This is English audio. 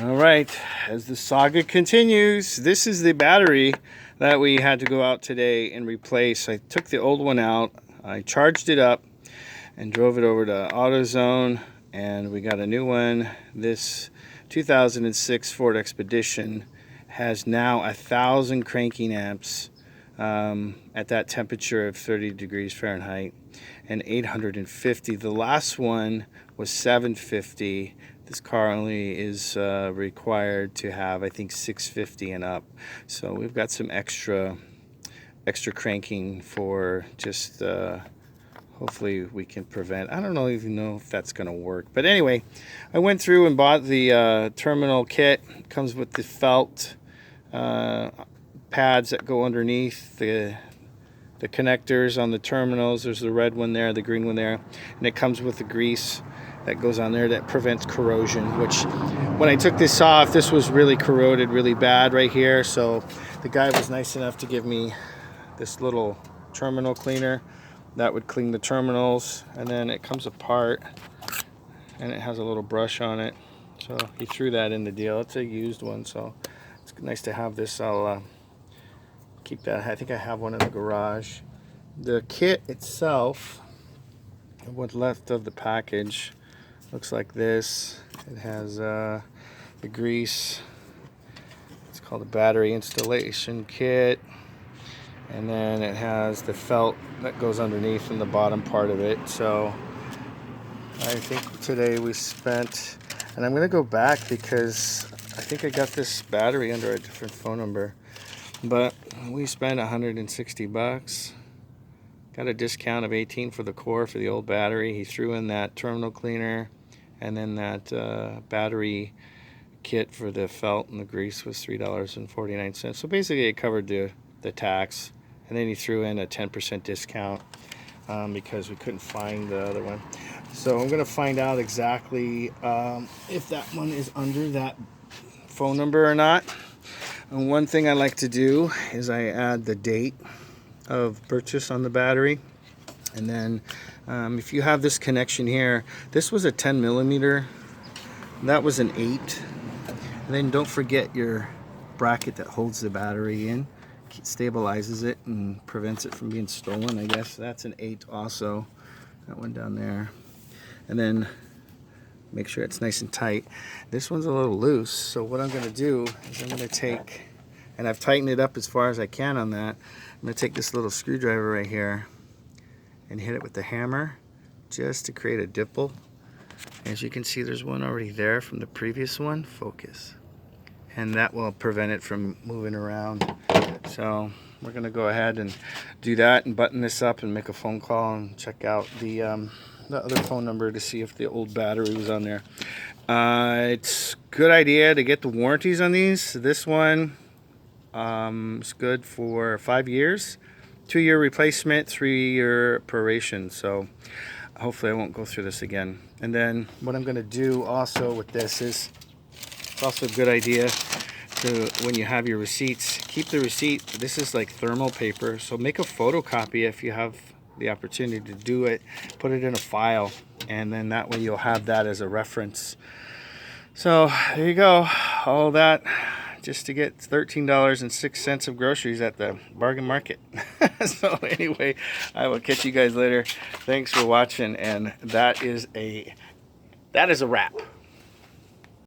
All right, as the saga continues, this is the battery that we had to go out today and replace. I took the old one out, I charged it up, and drove it over to AutoZone, and we got a new one. This 2006 Ford Expedition has now 1,000 cranking amps at that temperature of 30 degrees Fahrenheit and 850. The last one was 750. This car only is required to have, I think, 650 and up. So we've got some extra cranking for just hopefully we can prevent. I don't even know if that's going to work. But anyway, I went through and bought the terminal kit. It comes with the felt pads that go underneath the connectors on the terminals. There's the red one there, the green one there, and it comes with the grease that goes on there that prevents corrosion, which when I took this off, this was really corroded really bad right here. So the guy was nice enough to give me this little terminal cleaner that would clean the terminals, and then it comes apart and it has a little brush on it. So he threw that in the deal. It's a used one, so it's nice to have this. I'll keep that. I think I have one in the garage. The kit itself, what's left of the package, looks like this. It has the grease. It's called a battery installation kit. And then it has the felt that goes underneath in the bottom part of it. So I think today we spent, and I'm going to go back because I think I got this battery under a different phone number, but we spent 160 bucks. Got a discount of 18 for the core for the old battery. He threw in that terminal cleaner, and then that battery kit for the felt and the grease was $3.49. So basically it covered the tax, and then he threw in a 10% discount because we couldn't find the other one. So I'm going to find out exactly if that one is under that phone number or not. And one thing I like to do is I add the date of purchase on the battery. And then if you have this connection here, this was a 10 millimeter, that was an 8. And then don't forget your bracket that holds the battery in, stabilizes it and prevents it from being stolen, I guess. That's an 8 also, that one down there. And then make sure it's nice and tight. This one's a little loose, so what I'm going to do is I'm going to take, and I've tightened it up as far as I can on that, I'm going to take this little screwdriver right here and hit it with the hammer just to create a dimple. As you can see, there's one already there from the previous one. Focus. And that will prevent it from moving around. So we're going to go ahead and do that and button this up and make a phone call and check out the other phone number to see if the old battery was on there. It's a good idea to get the warranties on these. This one is good for 5 years, 2-year replacement, 3-year proration. So hopefully I won't go through this again. And then what I'm going to do also with this is, it's also a good idea to, when you have your receipts, keep the receipt. This is like thermal paper, so make a photocopy if you have the opportunity to do it. Put it in a file, and then that way you'll have that as a reference. So there you go, all that just to get $13.06 of groceries at the bargain market. So anyway, I will catch you guys later. Thanks for watching, and that is a wrap.